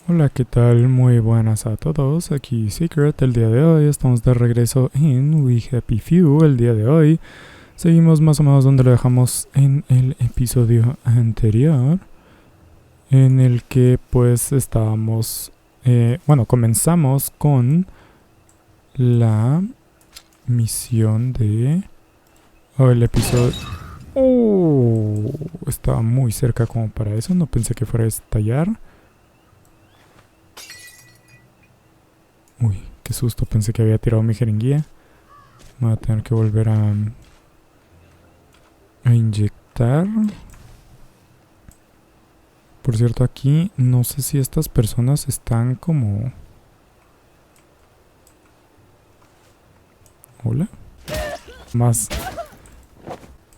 Hola, ¿qué tal? Muy buenas a todos. Aquí Secret. El día de hoy estamos de regreso en We Happy Few. El día de hoy seguimos más o menos donde lo dejamos en el episodio anterior, en el que pues estábamos, comenzamos con la misión de... el episodio... Estaba muy cerca como para eso, no pensé que fuera a estallar. Uy, qué susto, pensé que había tirado mi jeringuilla. Voy a tener que volver a inyectar. Por cierto, aquí no sé si estas personas están como... Hola. Más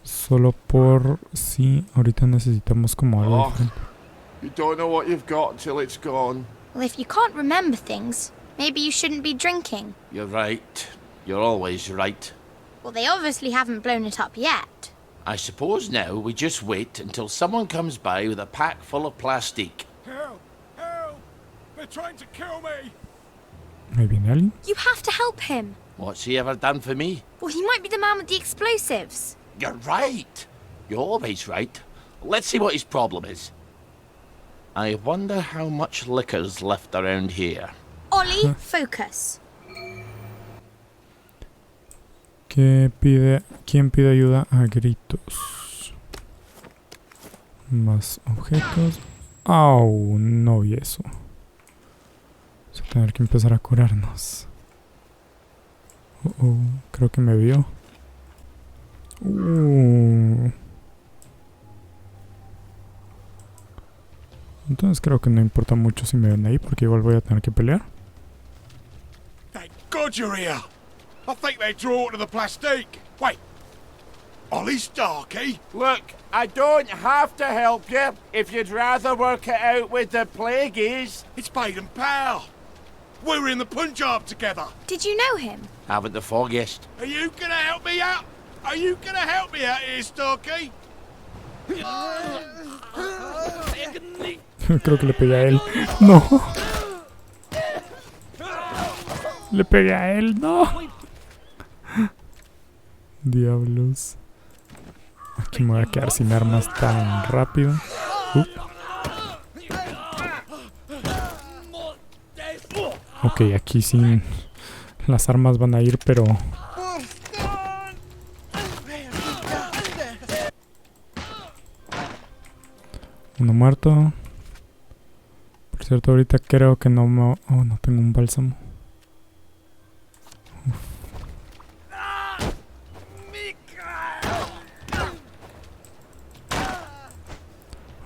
solo por si ahorita necesitamos como algo diferente. You don't know what you've got until it's gone. Well, if you can't remember things, maybe you shouldn't be drinking. You're right. You're always right. Well, they obviously haven't blown it up yet. I suppose now we just wait until someone comes by with a pack full of plastic. Help! Help! They're trying to kill me! Ahí viene alguien. You have to help him. What's he ever done for me? Well, he might be the man with the explosives. You're right. You're always right. Let's see what his problem is. I wonder how much liquor's left around here. Ollie, focus. ¿Quién pide ayuda a gritos? Más objetos. ¡Au! No vi eso. Vamos a tener que empezar a curarnos. Creo que me vio. Entonces creo que no importa mucho si me ven ahí, porque igual voy a tener que pelear. Thank God you're here! I think they draw to the plastique. Wait. Ollie Starkey? Look, I don't have to help you if you'd rather work it out with the plagueies. It's Baden Powell. We were in the Punjab together. Did you know him? Haven't the foggiest. Are you gonna help me out? Are you gonna help me out here, Starkey? Creo que le pegué a él. No. Le pegué a él, no. Diablos. Aquí me voy a quedar sin armas tan rápido. Ok, aquí sin... Las armas van a ir, pero... Uno muerto. Por cierto, ahorita creo que no me... Oh, no tengo un bálsamo.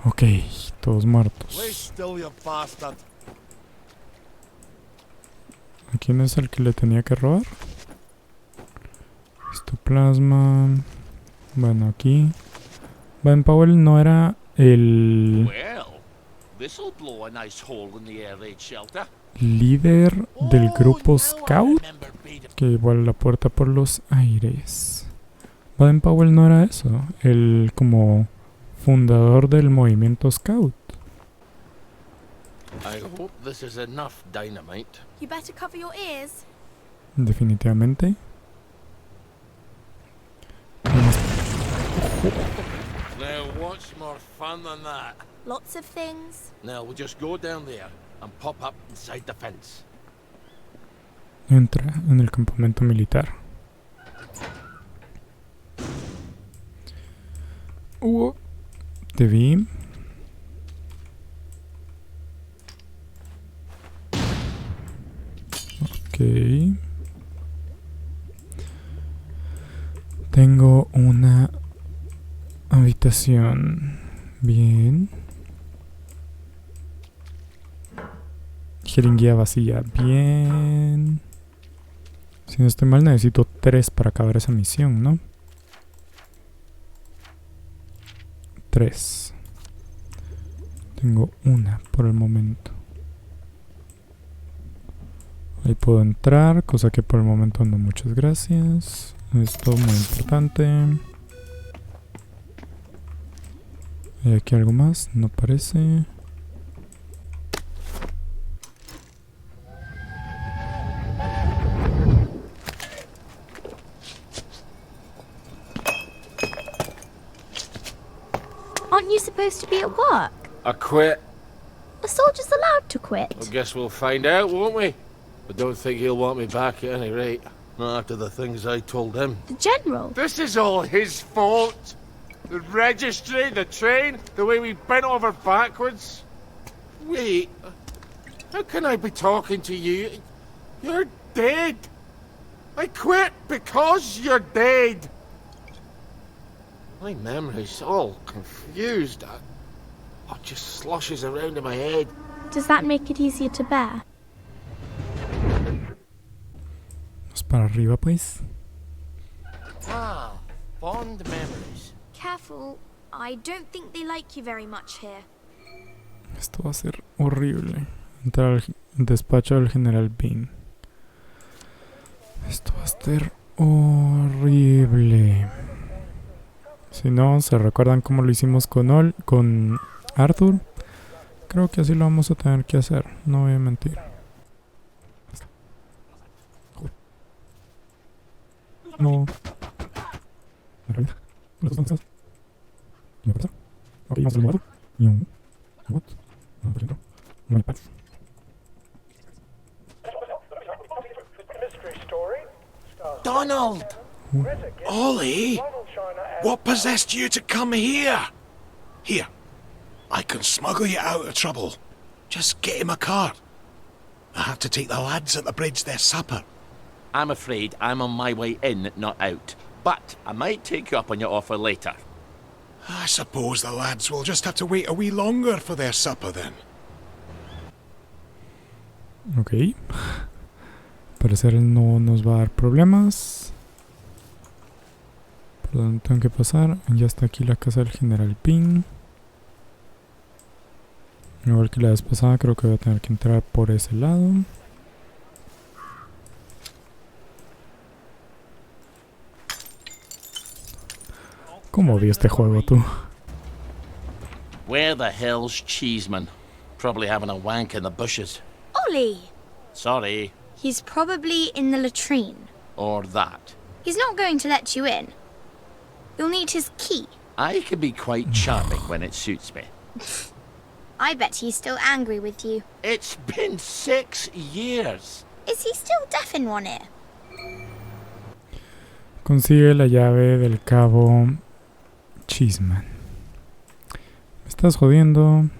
Ok, todos muertos. ¿A quién es el que le tenía que robar? Histoplasma. Bueno, aquí. Baden Powell no era el líder del grupo Scout que llevó a la puerta por los aires. Baden Powell no era eso, el como fundador del movimiento Scout. I hope this is enough dynamite. You better cover your ears. Definitivamente. Now what's more fun than that? Lots of things. Now we'll just go down there and pop up inside the fence. Entra en el campamento militar. Te vi. Ok. Tengo una habitación. Bien. Jeringuilla vacía. Bien. Si no estoy mal, necesito 3 para acabar esa misión, ¿no? 3. Tengo una por el momento. Ahí puedo entrar, cosa que por el momento no. Muchas gracias. Esto muy importante. ¿Hay aquí algo más? No parece. supposed to be at work? I quit. A soldier's allowed to quit. I guess we'll find out, won't we? I don't think he'll want me back at any rate. Not after the things I told him. The general? This is all his fault. The registry, the train, the way we bent over backwards. Wait, how can I be talking to you? You're dead. I quit because you're dead. My memory's all confused. It just sloshes around in my head. Does that make it easier to bear? Vamos para arriba, pues. Ah, fond memories. Careful. I don't think they like you very much here. Esto va a ser horrible. Entrar al despacho del general Bean. Esto va a ser horrible. Si no, se recuerdan cómo lo hicimos con Arthur. Creo que así lo vamos a tener que hacer. No voy a mentir. No. Ok, vamos al muerto. Donald! Ollie? What possessed you to come here? Here, I can smuggle you out of trouble. Just get him a cart. I have to take the lads at the bridge their supper. I'm afraid I'm on my way in, not out. But I might take you up on your offer later. I suppose the lads will just have to wait a wee longer for their supper then. Ok. Parecer no nos va a dar problemas. ¿Por dónde tengo que pasar? Ya está aquí la casa del general Ping. Igual que la vez pasada, creo que voy a tener que entrar por ese lado. ¿Cómo odio este juego, tú? Where the hell's Cheeseman? Probably having a wank in the bushes. Ollie! Sorry. He's probably in the latrine. Or that. He's not going to let you in. You'll need his key. I can be quite charming when it suits me. I bet he's still angry with you. It's been 6 years. Is he still deaf in one ear? Consigue la llave del cabo Cheeseman. Me estás jodiendo.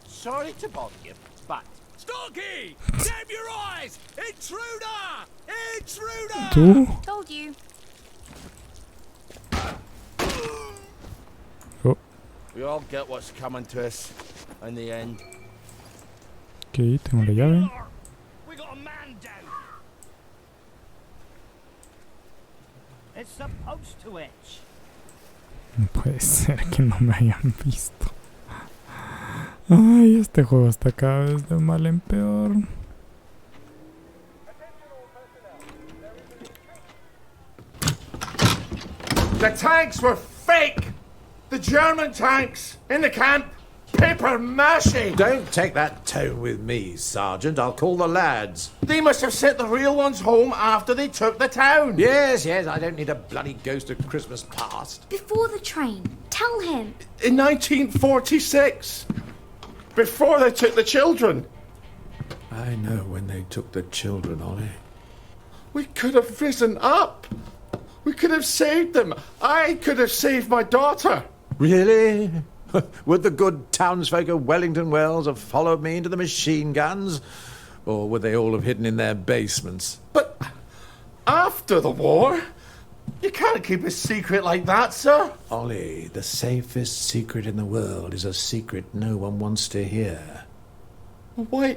Sorry to bother you, but... Storky! Damn your eyes! Intruder! Intruder! ¿Tú? Told you. Oh, We all get what's coming to us in the end. ok, tengo la llave. We got a man down. It's supposed to itch. No puede ser que no me hayan visto. Ay, este juego está cada vez de mal en peor. The tanks were fake! The German tanks in the camp! Paper mache! Don't take that tone with me, Sergeant. I'll call the lads. They must have sent the real ones home after they took the town. Yes, I don't need a bloody ghost of Christmas past. Before the train. Tell him. In 1946. Before they took the children. I know when they took the children, Ollie. We could have risen up. We could have saved them. I could have saved my daughter. Really? Would the good townsfolk of Wellington Wells have followed me into the machine guns? Or would they all have hidden in their basements? But after the war, you can't keep a secret like that, sir. Ollie, the safest secret in the world is a secret no one wants to hear. Why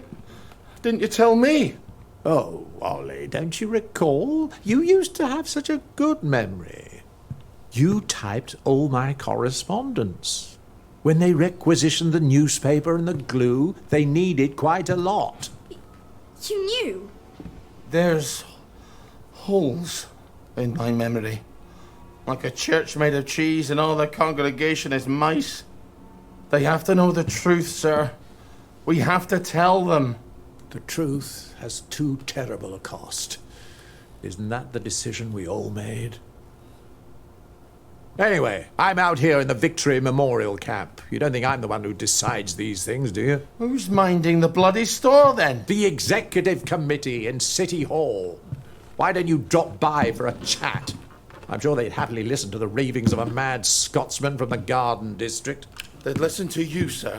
didn't you tell me? Oh, Ollie, don't you recall? You used to have such a good memory. You typed all my correspondence. When they requisitioned the newspaper and the glue, they needed quite a lot. You knew? There's holes in my memory. Like a church made of cheese and all the congregation is mice. They have to know the truth, sir. We have to tell them. The truth has too terrible a cost. Isn't that the decision we all made? Anyway, I'm out here in the Victory Memorial Camp. You don't think I'm the one who decides these things, do you? Who's minding the bloody store, then? The Executive Committee in City Hall. Why don't you drop by for a chat? I'm sure they'd happily listen to the ravings of a mad Scotsman from the Garden District. They'd listen to you, sir.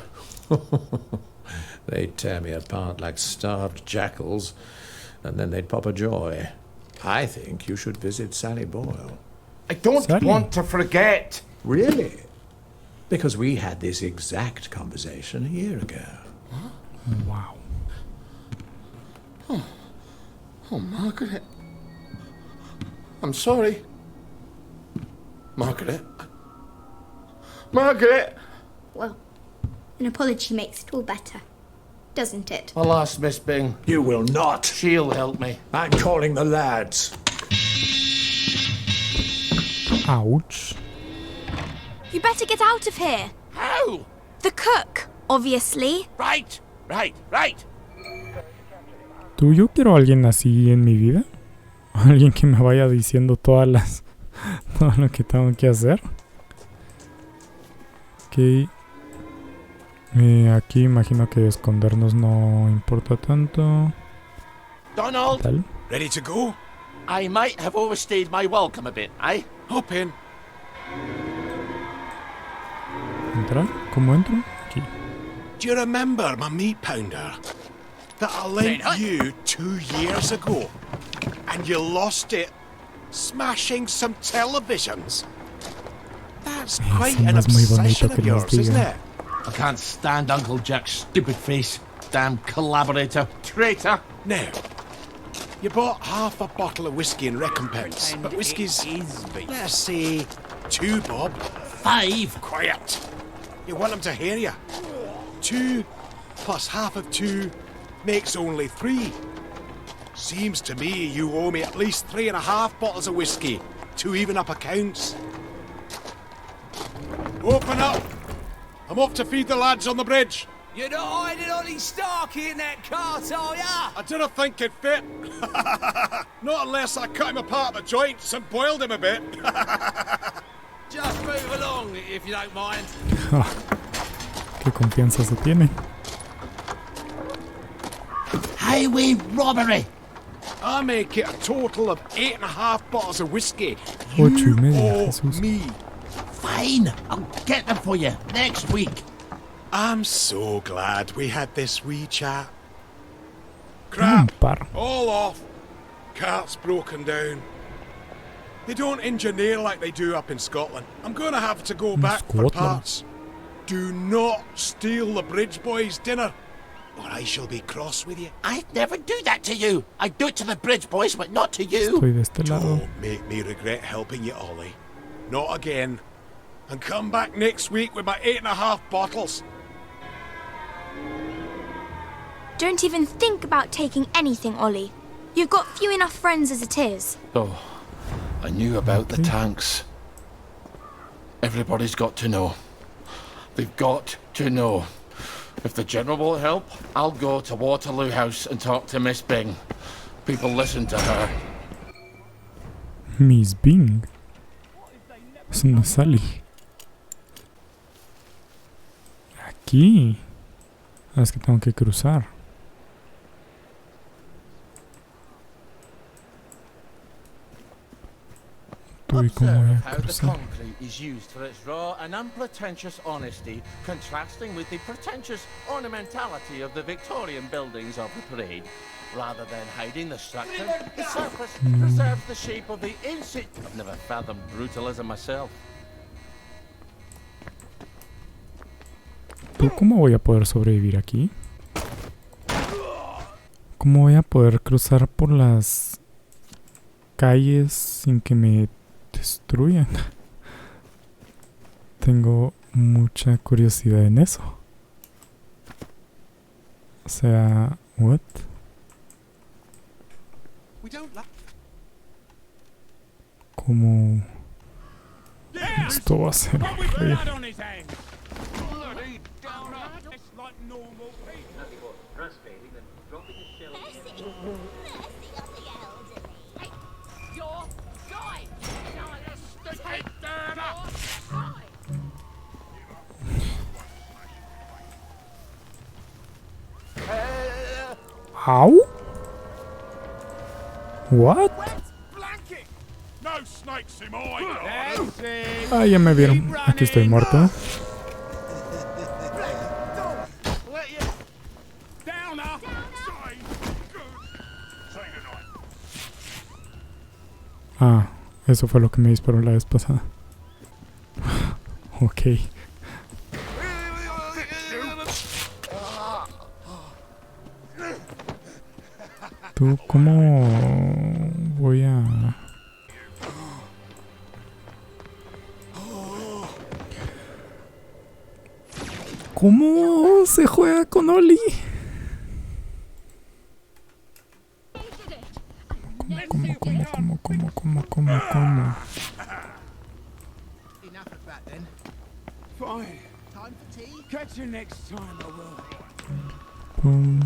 They'd tear me apart like starved jackals, and then they'd pop a joy. I think you should visit Sally Boyle. I don't Sally? want to forget. Really? Because we had this exact conversation a year ago. Wow. Oh, Margaret. I'm sorry. Margaret. Margaret! Well, an apology makes it all better, doesn't it? I'll ask Miss Bing. You will not. She'll help me. I'm calling the lads. Ouch. You better get out of here. How? The cook, obviously. Right. ¿Tú, yo quiero a alguien así en mi vida? Alguien que me vaya diciendo todo lo que tengo que hacer. Ok. Aquí imagino que escondernos no importa tanto. Donald, ¿Tal? Ready to go? I might have overstayed my welcome a bit, eh? Hop in. ¿Entrar? ¿Cómo entro? Aquí. Do you remember my meat pounder that I lent you 2 years ago? And you lost it smashing some televisions. That's quite an es muy bonito obsession que of nos yours, isn't diga. it? I can't stand Uncle Jack's stupid face. Damn collaborator. Traitor. Now, you bought half a bottle of whiskey in recompense, but whiskey's, let's say, 2 bob. 5. Quiet. You want them to hear you. 2 plus half of 2 makes only 3. Seems to me you owe me at least 3.5 bottles of whiskey to even up accounts. Open up! I'm off to feed the lads on the bridge. You're not hiding Ollie Starkey in that cart, are ya? I didn't think it fit. Not unless I cut him apart at the joints and boiled him a bit. Just move along, if you don't mind. Qué confianza se tiene. Highway robbery. I make it a total of 8.5 bottles of whiskey. 8.5, owe Jesús. me. Fine. I'll get them for you next week. I'm so glad we had this wee chat. Un Crap, par. all off. Cart's broken down. They don't engineer like they do up in Scotland. I'm gonna have to go back for Scotland? parts. Do not steal the bridge boys' dinner, or I shall be cross with you. I'd never do that to you. I'd do it to the bridge boys, but not to you. Estoy de este lado. Don't make me regret helping you, Ollie. Not again. And come back next week with my 8.5 bottles. Don't even think about taking anything, Ollie. You've got few enough friends as it is. Oh, I knew about the tanks. Everybody's got to know. They've got to know. If the General will help, I'll go to Waterloo House and talk to Miss Bing. People listen to her. Miss Bing. Es una Sally. Aquí. Ah, es que tengo que cruzar. ¿Y cómo voy Observe a how the cruzar? concrete is used for its raw and unpretentious honesty, contrasting with the pretentious ornamentality of the Victorian buildings of the parade. Rather than hiding the structure, the surface preserves the shape of the ancient... I've never fathomed brutalism myself. ¿Tú cómo voy a poder sobrevivir aquí? ¿Cómo voy a poder cruzar por las calles sin que me destruyan? Tengo mucha curiosidad en eso. O sea, what? ¿Cómo esto va a ser horrible? ¿Au? ¿What? Ah, ya me vieron. Aquí estoy muerto. Ah, eso fue lo que me disparó la vez pasada. Ok. ¿Tú cómo voy a...? ¿Cómo se juega con Ollie? ¿Cómo? Enough of that then. Fine. Time for tea? Catch you next time, I will. Pum.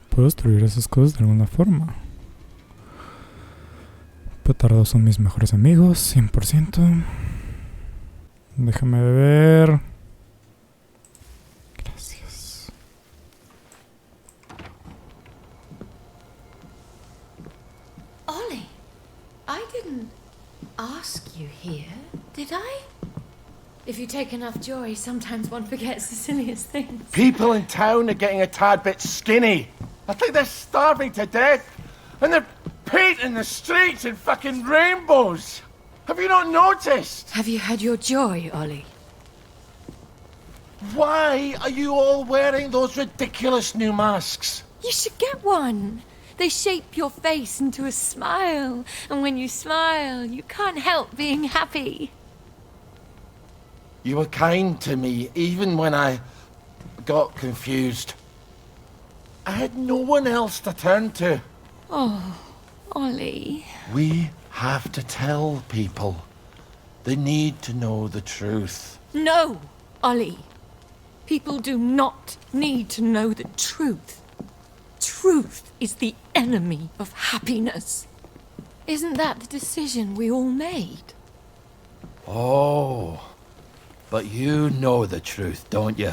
Puedo destruir esas cosas de alguna forma. Petardos son mis mejores amigos, 100%. Déjame ver. Gracias. Ollie, I didn't ask you here, did I? If you take enough joy, sometimes one forgets the silliest things. People in town are getting a tad bit skinny. I think they're starving to death. And they're painting the streets in fucking rainbows. Have you not noticed? Have you had your joy, Ollie? Why are you all wearing those ridiculous new masks? You should get one. They shape your face into a smile. And when you smile, you can't help being happy. You were kind to me even when I got confused. I had no one else to turn to. Oh, Ollie. We have to tell people. They need to know the truth. No, Ollie. People do not need to know the truth. Truth is the enemy of happiness. Isn't that the decision we all made? Oh, but you know the truth, don't you?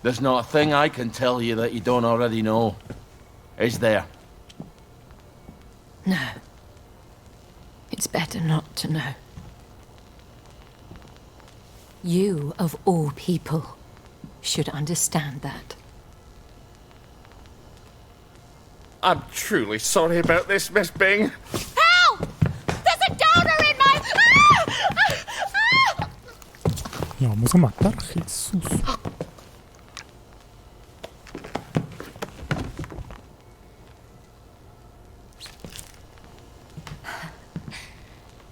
There's not a thing I can tell you that you don't already know. Is there? No. It's better not to know. You, of all people, should understand that. I'm truly sorry about this, Miss Bing. Help! There's a donor in my... La vamos a matar, Jesús.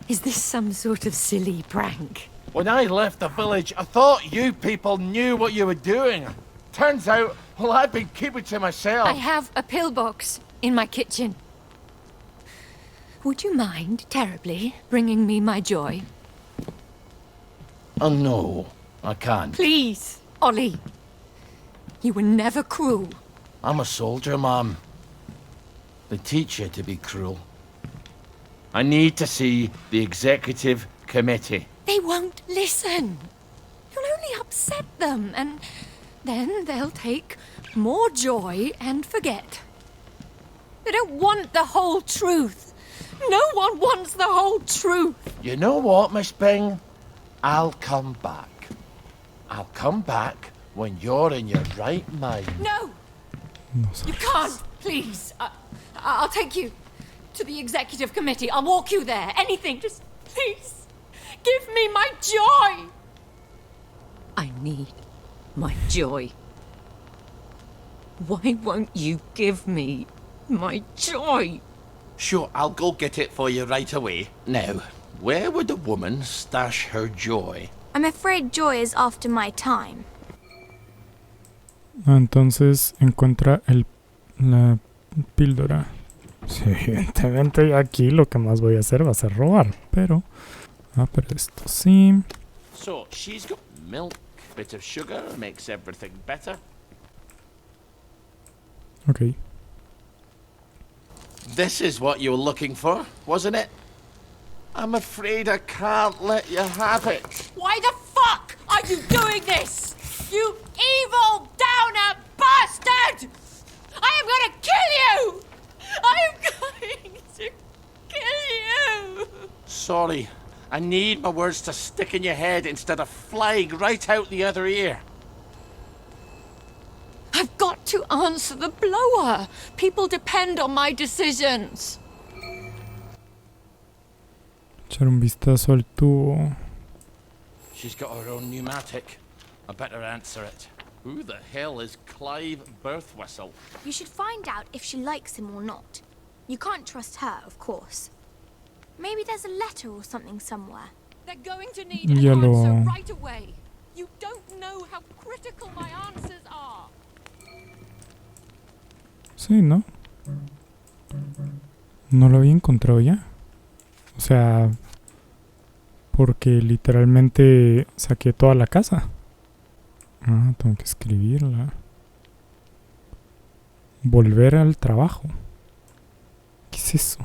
Is this some sort of silly prank? When I left the village, I thought you people knew what you were doing. Turns out, well, I've been keeping to myself. I have a pillbox in my kitchen. Would you mind terribly bringing me my joy? Oh, no, I can't. Please, Ollie. You were never cruel. I'm a soldier, Mom. They teach you to be cruel. I need to see the executive committee. They won't listen. You'll only upset them, and then they'll take more joy and forget. They don't want the whole truth. No one wants the whole truth. You know what, Miss Bing? I'll come back. I'll come back when you're in your right mind. No! You can't, please. I'll take you to the executive committee. I'll walk you there. Anything, just please. Give me my joy! I need my joy. Why won't you give me my joy? Sure, I'll go get it for you right away. Now, where would a woman stash her joy? I'm afraid joy is after my time. Entonces encuentra la píldora. Sí, evidentemente aquí lo que más voy a hacer va a ser robar, pero... Ah, pero esto sí. So, she's got milk Bit of sugar makes everything better. Ok. This is what you were looking for, wasn't it? I'm afraid I can't let you have it. Why the fuck are you doing this? You evil downer bastard! I am gonna kill you! I am going to kill you! Sorry, I need my words to stick in your head instead of flying right out the other ear. I've got to answer the blower. People depend on my decisions. Echar un vistazo al tubo. She's got her own pneumatic. I better answer it. Who the hell is Clive Birthwhistle? You should find out if she likes him or not. You can't trust her, of course. Maybe there's a letter or something somewhere. They're going to need an Yellow. answer right away. You don't know how critical my answers are. Sí, ¿no? No lo había encontrado ya. O sea, porque literalmente saqué toda la casa. Ah, tengo que escribirla. Volver al trabajo. ¿Qué es eso?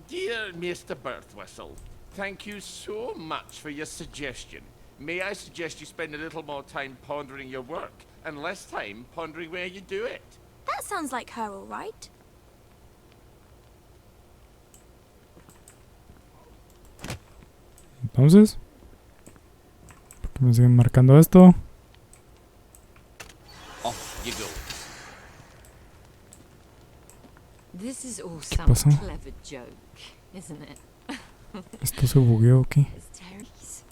Dear Mr. Birthwhistle, thank you so much for your suggestion. May I suggest you spend a little more time pondering your work and less time pondering where you do it? That sounds like her, all right. Entonces, ¿por qué me siguen marcando esto? Off you go. This is all ¿Qué some pasó? clever joke, isn't it? ¿Esto se bugueó o qué? It's Terry's.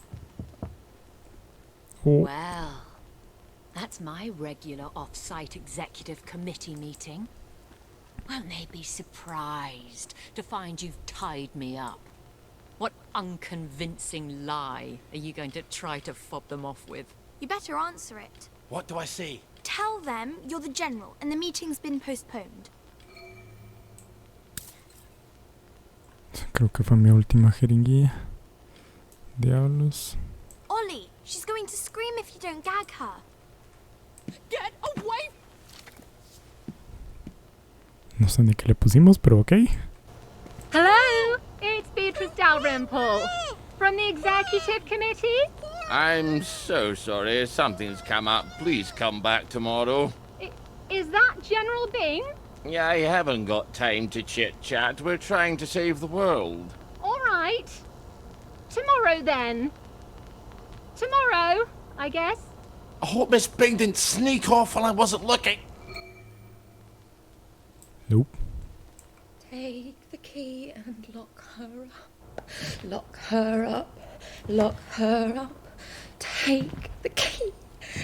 Oh, Well, that's my regular off-site executive committee meeting. Won't they be surprised to find you've tied me up? What unconvincing lie are you going to try to fob them off with? You better answer it. What do I say? Tell them you're the general and the meeting's been postponed. creo que fue mi última jeringuilla. Diablos. Ollie, she's going to scream if you don't gag her. Get away! No sé ni qué le pusimos, pero ok. Hello, it's Beatrice Dalrymple from the Executive Committee. I'm so sorry. Something's come up. Please come back tomorrow. Is that General Bing? Yeah, I haven't got time to chit-chat. We're trying to save the world. All right. Tomorrow then. Tomorrow, I guess. I hope Miss Bing didn't sneak off while I wasn't looking. Nope. Take the key and lock her up. Lock her up. Lock her up. Take the key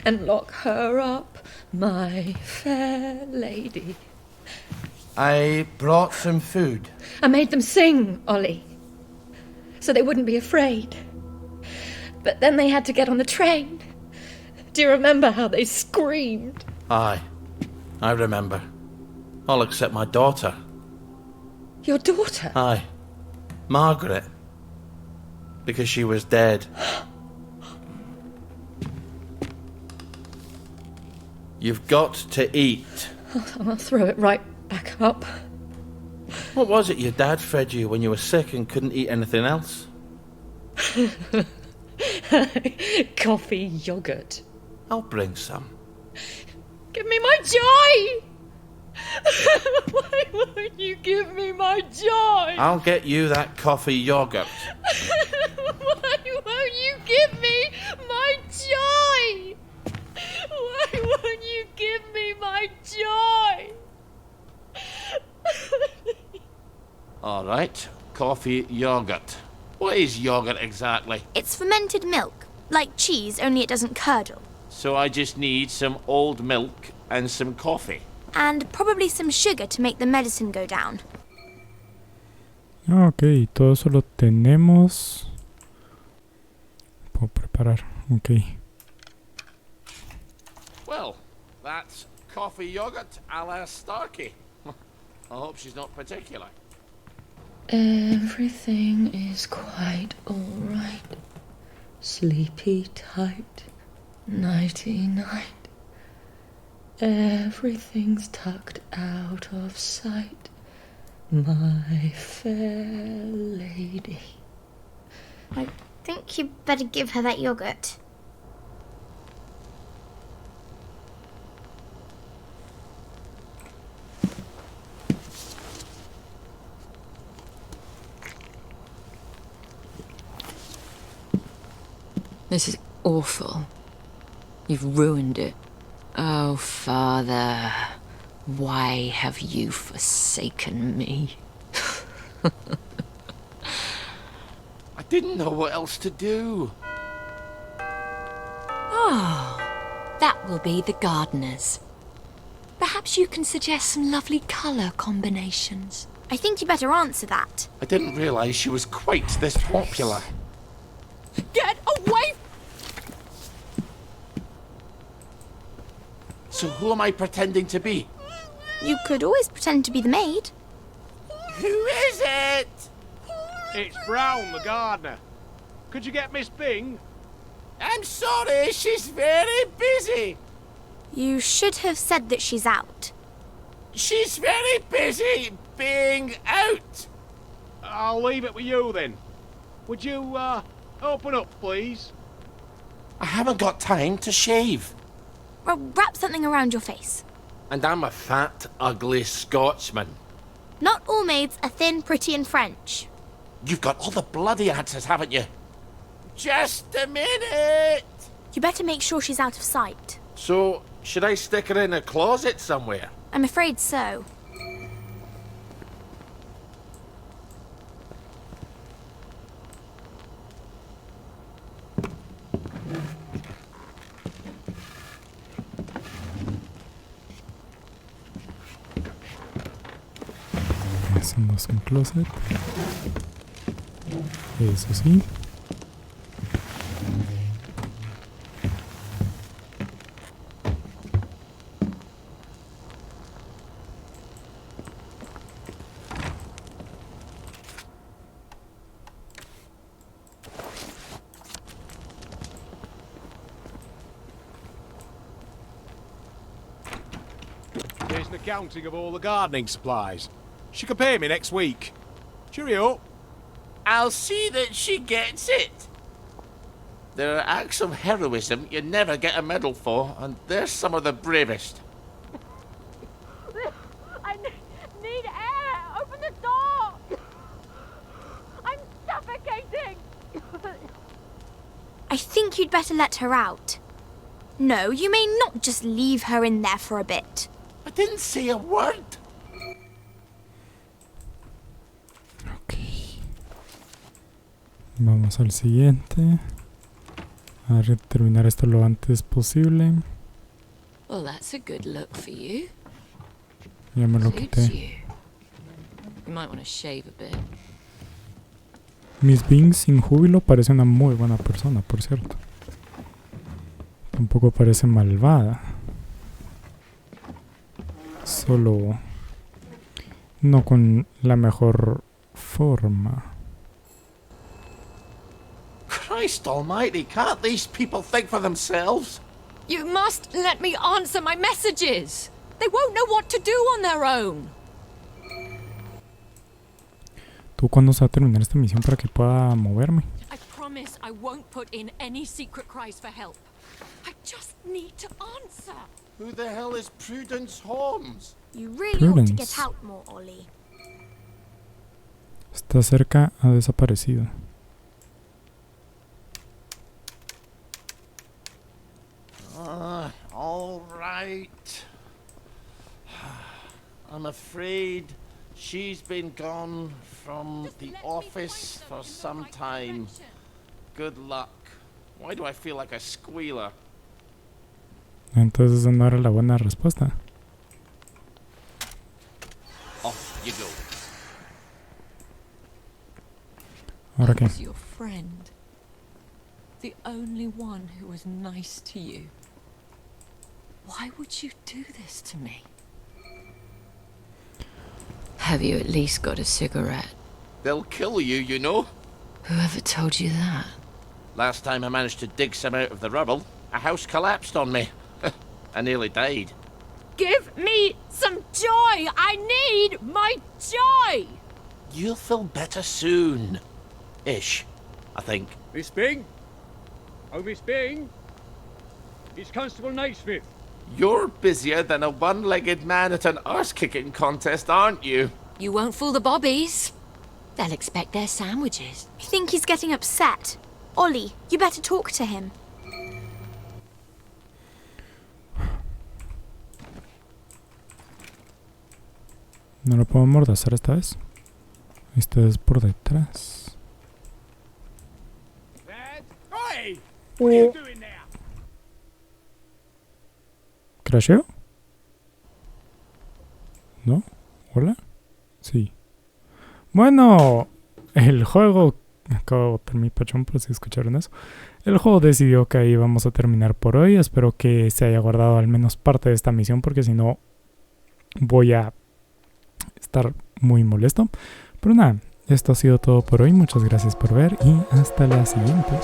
and lock her up, my fair lady. I brought some food. I made them sing, Ollie, so they wouldn't be afraid. But then they had to get on the train. Do you remember how they screamed? Aye, I remember. All except my daughter. Your daughter? Aye, Margaret. Because she was dead. You've got to eat. I'll throw it right back up. What was it your dad fed you when you were sick and couldn't eat anything else? Coffee yogurt. I'll bring some. Give me my joy! Why won't you give me my joy? I'll get you that coffee yogurt. Why won't you give me my joy? Why won't you give me my joy? All right, coffee yogurt. What is yogurt exactly? It's fermented milk, like cheese, only it doesn't curdle. So I just need some old milk and some coffee. And probably some sugar to make the medicine go down. Ok, todo eso lo tenemos. Puedo preparar, ok. Well, that's coffee yogurt a la Starkey. I hope she's not particular. Everything is quite all right. Sleepy tight, nighty night. Everything's tucked out of sight, my fair lady. I think you better give her that yogurt. This is awful. You've ruined it. Oh, Father, why have you forsaken me? I didn't know what else to do. Oh, that will be the gardeners. Perhaps you can suggest some lovely colour combinations. I think you better answer that. I didn't realise she was quite this popular. Get away! So who am I pretending to be? You could always pretend to be the maid. Who is it? It's Brown, the gardener. Could you get Miss Bing? I'm sorry, she's very busy. You should have said that she's out. She's very busy being out. I'll leave it with you then. Would you, open up, please? I haven't got time to shave. Well, wrap something around your face. And I'm a fat, ugly Scotsman. Not all maids are thin, pretty, and French. You've got all the bloody answers, haven't you? Just a minute! You better make sure she's out of sight. So, should I stick her in a closet somewhere? I'm afraid so. Eso no es un closet. Eso sí. Here's an accounting of all the gardening supplies. She can pay me next week. Cheerio. I'll see that she gets it. There are acts of heroism you never get a medal for, and they're some of the bravest. I need air! Open the door! I'm suffocating! I think you'd better let her out. No, you may not just leave her in there for a bit. I didn't say a word. Vamos al siguiente. A terminar esto lo antes posible. Well, that's a good look for you. Ya me lo Suits quité. you. You might want to shave a bit. Miss Bing sin júbilo parece una muy buena persona, por cierto. Tampoco parece malvada. Solo no con la mejor forma. Christ almighty, can't these people think for themselves? You must let me answer my messages. They won't know what to do on their own. ¿Tú cuándo se va a terminar esta misión para que pueda moverme? I promise I won't put in any secret cries for help. I just need to answer. Who the hell is Prudence Holmes? You really ought to Prudence. get out more, Ollie. Está cerca, ha desaparecido. All right. I'm afraid she's been gone from the office for some time. Good luck. Why do I feel like a squealer? Entonces no era la buena respuesta. Off you go. ¿Ahora qué? I was your friend. The only one who was nice to you. Why would you do this to me? Have you at least got a cigarette? They'll kill you, you know. Whoever told you that? Last time I managed to dig some out of the rubble, a house collapsed on me. I nearly died. Give me some joy! I need my joy! You'll feel better soon. Ish, I think. Miss Bing? Oh, Miss Bing? It's Constable Naismith. You're busier than a one-legged man at an arse-kicking contest, aren't you? You won't fool the bobbies. They'll expect their sandwiches. I think he's getting upset. Ollie, you better talk to him. No lo puedo mordazar esta vez. Esta es por detrás. Dad? Oi! What are you doing there? ¿Crasheo? ¿No? ¿Hola? Sí. Bueno, el juego... Acabo de botar mi pachón por si escucharon eso. El juego decidió que ahí vamos a terminar por hoy. Espero que se haya guardado al menos parte de esta misión, porque si no voy a estar muy molesto. Pero nada, esto ha sido todo por hoy. Muchas gracias por ver y hasta la siguiente.